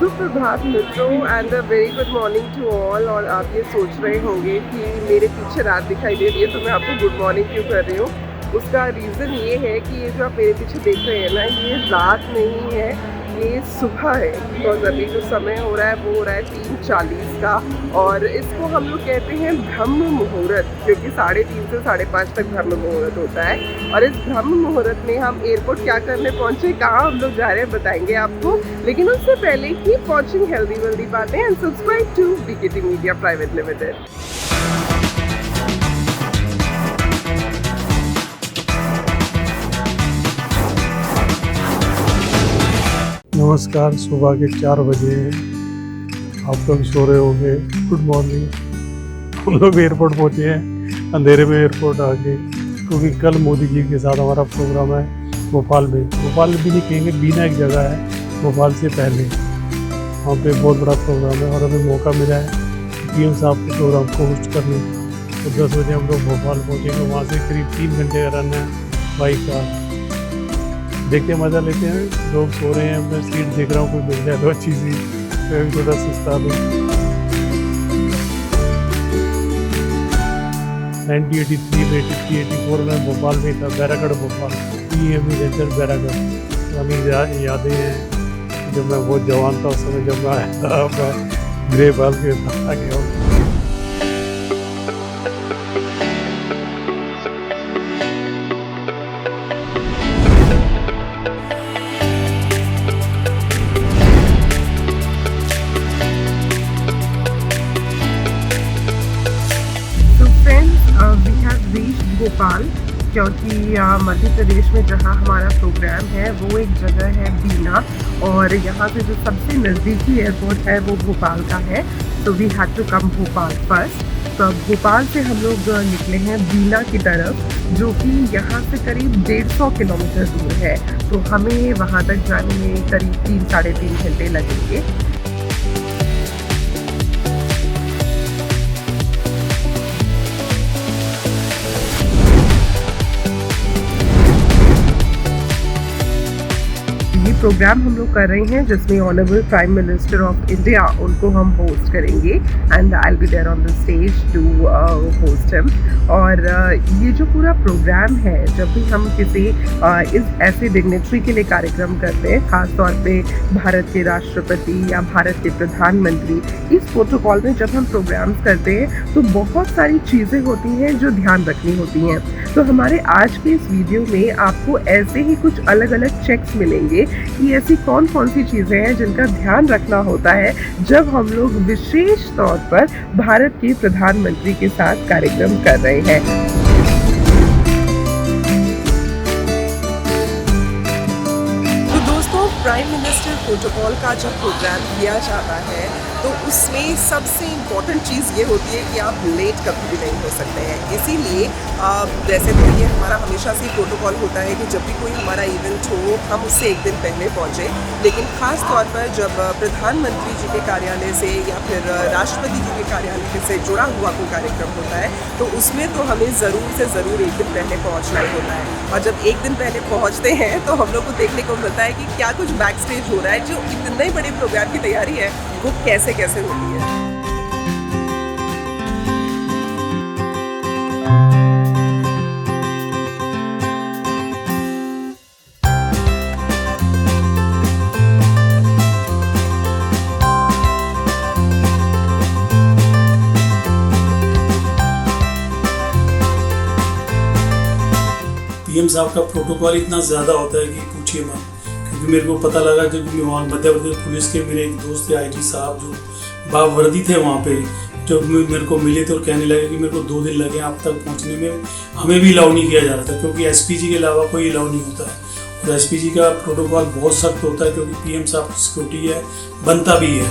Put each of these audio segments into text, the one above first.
सुप्रभात मित्रों and a very good morning to all. और आप ये सोच रहे होंगे कि मेरे पीछे रात दिखाई दे रही है तो मैं आपको गुड मॉर्निंग क्यों कर रही हूँ। उसका रीज़न ये है कि ये जो आप मेरे पीछे देख रहे हैं ना, ये रात नहीं है, ये सुबह है। बिकॉज अभी जो समय हो रहा है वो हो रहा है 3:40 का, और इसको हम लोग कहते हैं ब्रह्म मुहूर्त, क्योंकि 3:30 से 5:30 तक ब्रह्म मुहूर्त होता है। और इस ब्रह्म मुहूर्त में हम एयरपोर्ट क्या करने पहुँचे, कहाँ हम लोग जा रहे हैं, बताएंगे आपको। लेकिन उससे पहले ही वॉचिंग हेल्दी वेल्दी बातें and subscribe to BKT media private limited. नमस्कार। सुबह के 4 बजे आप लोग सो रहे होंगे। Good morning. हम लोग एयरपोर्ट पहुँचे हैं, अंधेरे में एयरपोर्ट आ गए, क्योंकि कल मोदी जी के साथ हमारा प्रोग्राम है भोपाल में। भोपाल भी नहीं कहेंगे, बीना एक जगह है भोपाल से पहले, वहाँ पे बहुत बड़ा प्रोग्राम है। और हमें मौका मिला है पीएम साहब के प्रोग्राम को होस्ट करने। तो 10 बजे हम लोग भोपाल पहुँचेंगे। वहाँ से करीब 3 घंटे का रन है बाइक का। देखते मज़ा लेते हैं। लोग सो रहे हैं, मैं सीट देख रहा हूँ, कोई मिल जाए तो अच्छी सी, मैं भी थोड़ा सुस्ता लूँ। 1983 में 83, 84 में भोपाल में था, बैरागढ़ भोपाल, PME सेंटर बैरागढ़। पुरानी यादें हैं जब मैं बहुत जवान था, उस समय जब मैं आया था। मैं ग्रे बाल के आ गया हूँ। वी हैव रीच्ड भोपाल, क्योंकि मध्य प्रदेश में जहाँ हमारा प्रोग्राम है वो एक जगह है बीना, और यहाँ से जो सबसे नज़दीकी एयरपोर्ट है वो भोपाल का है। तो we had to come Bhopal first. तो अब भोपाल से हम लोग निकले हैं बीना की तरफ, जो कि यहाँ से करीब 150 किलोमीटर दूर है। तो हमें वहाँ तक जाने में करीब 3-3.5 घंटे लगेंगे। प्रोग्राम हम लोग कर रहे हैं जिसमें honourable prime minister of India, उनको हम होस्ट करेंगे and I will be there on the stage to host him. और ये जो पूरा प्रोग्राम है, जब भी हम किसी इस ऐसे डिग्नेटरी के लिए कार्यक्रम करते हैं, ख़ास तौर पे भारत के राष्ट्रपति या भारत के प्रधानमंत्री, इस प्रोटोकॉल में जब हम प्रोग्राम्स करते हैं तो बहुत सारी चीज़ें होती हैं जो ध्यान रखनी होती हैं। तो हमारे आज के इस वीडियो में आपको ऐसे ही कुछ अलग अलग चेक्स मिलेंगे कि ऐसी कौन कौन सी चीज़ें हैं जिनका ध्यान रखना होता है जब हम लोग विशेष तौर पर भारत के प्रधानमंत्री के साथ कार्यक्रम कर रहे हैं। प्राइम मिनिस्टर प्रोटोकॉल का जब प्रोग्राम किया जाता है तो उसमें सबसे इम्पॉर्टेंट चीज़ ये होती है कि आप लेट कभी भी नहीं हो सकते हैं। इसीलिए वैसे तो ये हमारा हमेशा से प्रोटोकॉल होता है कि जब भी कोई हमारा इवेंट हो हम उससे एक दिन पहले पहुँचे। लेकिन ख़ास तौर पर जब प्रधानमंत्री जी के कार्यालय से या फिर राष्ट्रपति जी के कार्यालय से जुड़ा हुआ कोई कार्यक्रम होता है तो उसमें तो हमें ज़रूर से ज़रूर एक दिन पहले पहुँचना ही होता है। और जब एक दिन पहले पहुँचते हैं तो हम लोग को देखने को मिलता है कि क्या कुछ बैक स्टेज हो रहा है, जो इतने बड़े प्रोग्राम की तैयारी है वो कैसे कैसे होती है। पीएम साहब का प्रोटोकॉल इतना ज़्यादा होता है कि पूछिए मत। क्योंकि मेरे को पता लगा जब मैं वहाँ मध्य प्रदेश पुलिस के मेरे एक दोस्त थे IG साहब, जो बावर्दी थे वहाँ पे, जब मेरे को मिले तो कहने लगे कि मेरे को 2 दिन लगे आप तक पहुँचने में। हमें भी अलाउ नहीं किया जा रहा था क्योंकि SPG के अलावा कोई अलाउ नहीं होता है। और SPG का प्रोटोकॉल बहुत सख्त होता है क्योंकि पीएम साहब की सिक्योरिटी है, बनता भी है।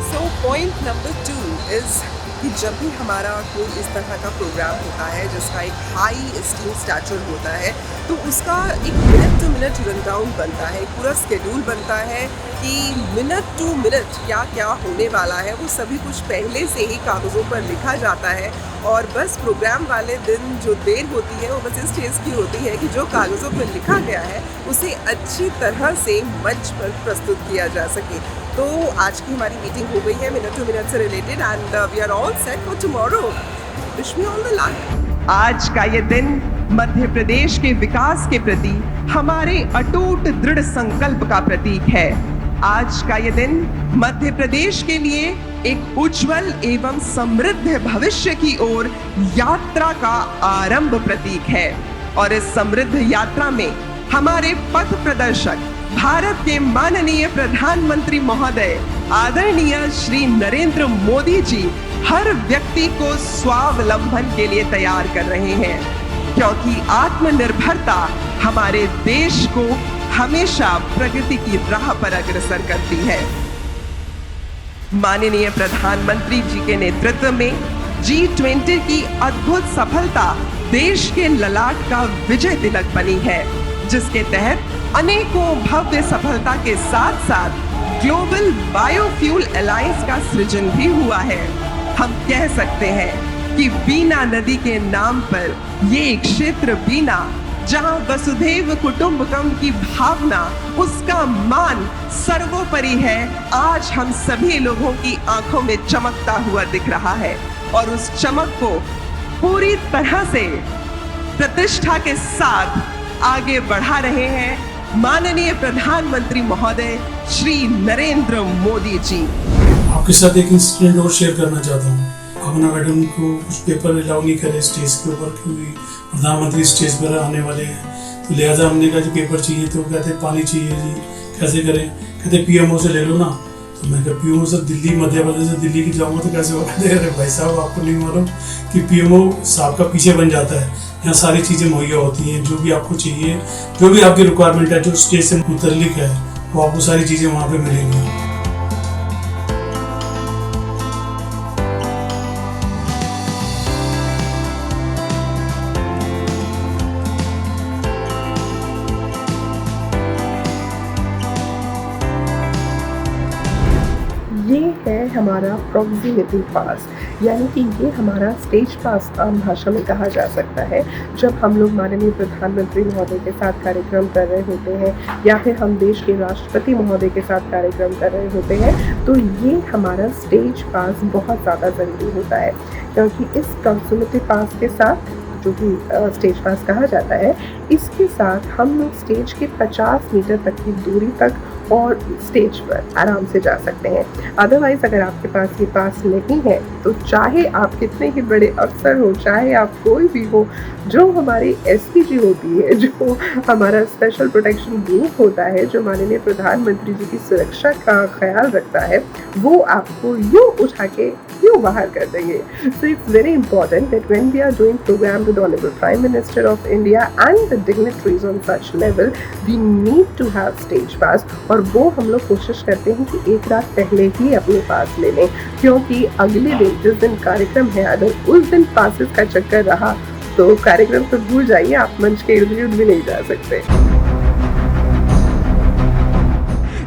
So point number 2 is कि जब भी हमारा कोई इस तरह का प्रोग्राम होता है जिसका एक हाई स्टीम स्टैचर होता है, तो उसका एक मिनट टू मिनट रनडाउन बनता है, पूरा स्केड्यूल बनता है कि मिनट टू मिनट क्या क्या होने वाला है, वो सभी कुछ पहले से ही कागज़ों पर लिखा जाता है। और बस प्रोग्राम वाले दिन जो देर होती है वो बस इस चीज़ की होती है कि जो कागज़ों पर लिखा गया है उसे अच्छी तरह से मंच पर प्रस्तुत किया जा सके। तो आज की हमारी मीटिंग हो गई है मिनट टू मिनट से related, and we are all set for tomorrow. Wish me all the luck. आज का ये दिन मध्य प्रदेश के विकास के प्रति हमारे अटूट दृढ़ संकल्प का प्रतीक है। आज का ये दिन मध्य प्रदेश के लिए एक उज्जवल एवं समृद्ध भविष्य की ओर यात्रा का आरंभ प्रतीक है। और इस समृद्ध यात्रा में हमारे पथ प्रदर्शक भारत के माननीय प्रधानमंत्री महोदय आदरणीय श्री नरेंद्र मोदी जी हर व्यक्ति को स्वावलंबन के लिए तैयार कर रहे हैं, क्योंकि आत्मनिर्भरता हमारे देश को हमेशा प्रगति की राह पर अग्रसर करती है। माननीय प्रधानमंत्री जी के नेतृत्व में G20 की अद्भुत सफलता देश के ललाट का विजय तिलक बनी है, जिसके तहत अनेकों भव्य सफलता के साथ साथ ग्लोबल बायोफ्यूल अलायंस का सृजन भी हुआ है। हम कह सकते हैं कि बीना नदी के नाम पर ये एक क्षेत्र बीना, जहां वसुधैव कुटुंबकम की भावना, उसका मान सर्वोपरि है, आज हम सभी लोगों की आंखों में चमकता हुआ दिख रहा है। और उस चमक को पूरी तरह से प्रतिष्ठा के साथ आगे बढ़ा रहे हैं माननीय प्रधानमंत्री महोदय श्री नरेंद्र मोदी जी। आपके साथ एक इंसिडेंट और शेयर करना चाहता हूँ। भावना मैडम को कुछ पेपर अलाउ नहीं करे स्टेज के ऊपर, क्योंकि प्रधानमंत्री स्टेज पर आने वाले हैं, तो लिहाजा हमने कहा जो पेपर चाहिए, तो कहते पानी चाहिए जी, कैसे करें? कहते पीएमओ से ले लो ना। तो मैं कहा पीएमओ से दिल्ली, मध्य प्रदेश से दिल्ली की जाऊँगा तो कैसे होगा? अरे भाई साहब, आपको नहीं मालूम कि पीएमओ साहब का पीछे बन जाता है, यहाँ सारी चीज़ें मुहैया होती हैं, जो भी आपको चाहिए, जो भी आपकी रिक्वायरमेंट है, जो स्टेज से मुतल्लिक है, वो आपको सारी चीज़ें वहाँ पे मिलेंगी। ये है हमारा प्रॉक्सिमिटी पास, यानी कि ये हमारा स्टेज पास आम भाषा में कहा जा सकता है। जब हम लोग माननीय प्रधानमंत्री महोदय के साथ कार्यक्रम कर रहे होते हैं या फिर हम देश के राष्ट्रपति महोदय के साथ कार्यक्रम कर रहे होते हैं, तो ये हमारा स्टेज पास बहुत ज़्यादा ज़रूरी होता है, क्योंकि इस प्रॉक्सिमिटी पास के साथ, जो कि स्टेज पास कहा जाता है, इसके साथ हम लोग स्टेज के 50 मीटर तक की दूरी तक और स्टेज पर आराम से जा सकते हैं। अदरवाइज़ अगर आपके पास ये पास नहीं है, तो चाहे आप कितने ही बड़े अफसर हो, चाहे आप कोई भी हो, जो हमारी एसपीजी होती है, जो हमारा स्पेशल प्रोटेक्शन ग्रुप होता है, जो माननीय प्रधानमंत्री जी की सुरक्षा का ख्याल रखता है, वो आपको यूँ उठा के यूँ बाहर कर देंगे। So it's very important that when we are doing programme with honourable prime minister of India and the dignitaries on such level, we need to have stage pass. और वो हम लोग कोशिश करते हैं कि एक रात पहले ही अपने पास ले लें, क्योंकि अगले दिन जिस दिन कार्यक्रम है, अगर उस दिन पासेस का चक्कर रहा तो कार्यक्रम तो भूल जाइए, आप मंच के इर्द गिर्द भी नहीं जा सकते।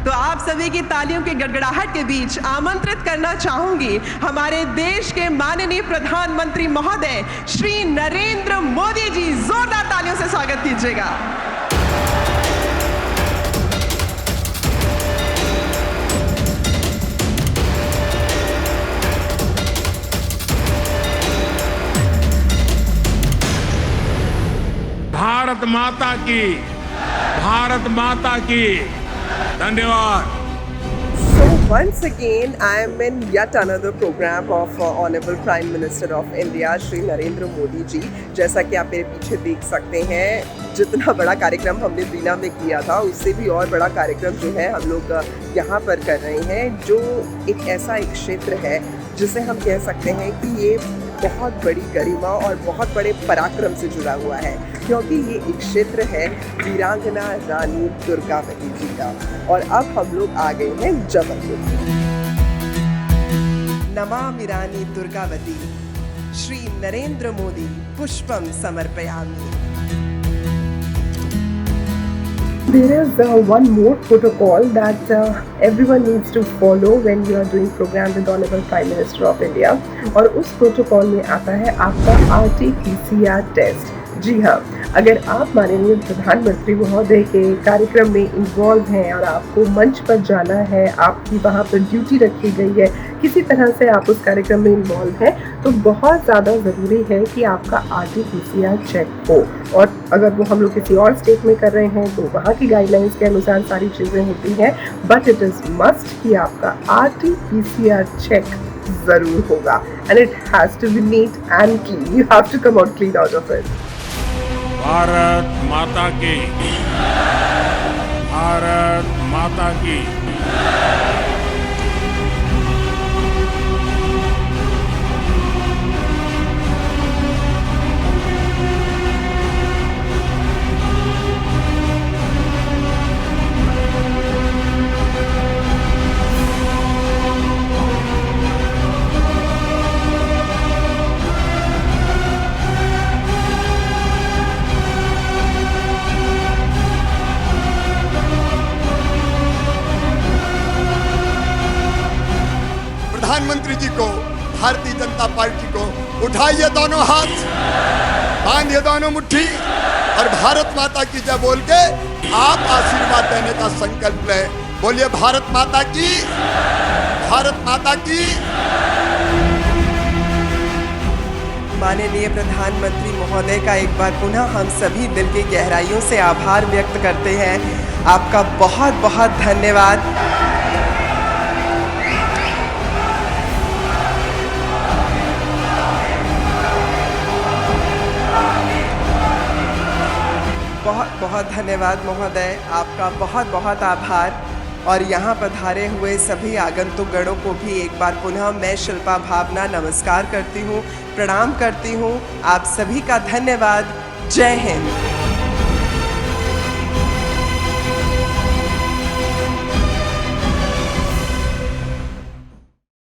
तो आप सभी की तालियों के गड़गड़ाहट के बीच आमंत्रित करना चाहूंगी हमारे देश के माननीय प्रधानमंत्री महोदय श्री नरेंद्र मोदी जी। जोरदार तालियों से स्वागत कीजिएगा। भारत माता की धन्यवाद। So once again, I am in yet another program of Honorable Prime Minister of India, Shri Narendra Modi ji. जैसा कि आप मेरे पीछे देख सकते हैं, जितना बड़ा कार्यक्रम हमने बीना में किया था, उससे भी और बड़ा कार्यक्रम जो है हम लोग यहाँ पर कर रहे हैं, जो एक ऐसा एक क्षेत्र है जिसे हम कह सकते हैं कि ये बहुत बड़ी गरिमा और बहुत बड़े पराक्रम से जुड़ा हुआ है, क्योंकि ये एक क्षेत्र है वीरांगना रानी दुर्गावती जी का। और अब हम लोग आ गए हैं जबलपुर। नमामि रानी दुर्गावती श्री नरेंद्र मोदी पुष्पम समर्पयामि। There is one more protocol that everyone needs to follow when you are doing program with Honorable Prime Minister of India, और उस प्रोटोकॉल में आता है आपका RT-PCR टेस्ट। जी हाँ, अगर आप माननीय प्रधानमंत्री महोदय के कार्यक्रम में इन्वॉल्व हैं और आपको मंच पर जाना है, आपकी वहाँ पर ड्यूटी रखी गई है, किसी तरह से आप उस कार्यक्रम में इन्वॉल्व हैं, तो बहुत ज़्यादा ज़रूरी है कि आपका RT-PCR चेक हो। और अगर वो हम लोग किसी और स्टेट में कर रहे हैं तो वहाँ की गाइडलाइंस के अनुसार सारी चीज़ें होती हैं, बट इट इज़ मस्ट कि आपका RT-PCR चेक ज़रूर होगा, and it has to be neat and clean. You have to come out clean out of it. Bharat Mata की, भारत माता की। प्रधानमंत्री जी को, भारतीय जनता पार्टी को उठाइए दोनों हाथ, बांधिए दोनों मुट्ठी और भारत माता की जय बोल के आप आशीर्वाद देने का संकल्प लें। बोलिए भारत माता की, भारत माता की। माननीय प्रधानमंत्री महोदय का एक बार पुनः हम सभी दिल की गहराइयों से आभार व्यक्त करते हैं। आपका बहुत बहुत धन्यवाद। बहुत बहुत धन्यवाद महोदय, आपका बहुत बहुत आभार। और यहाँ पधारे हुए सभी आगंतुकगणों को भी एक बार पुनः मैं शिल्पा भावना नमस्कार करती हूँ, प्रणाम करती हूँ। आप सभी का धन्यवाद। जय हिंद।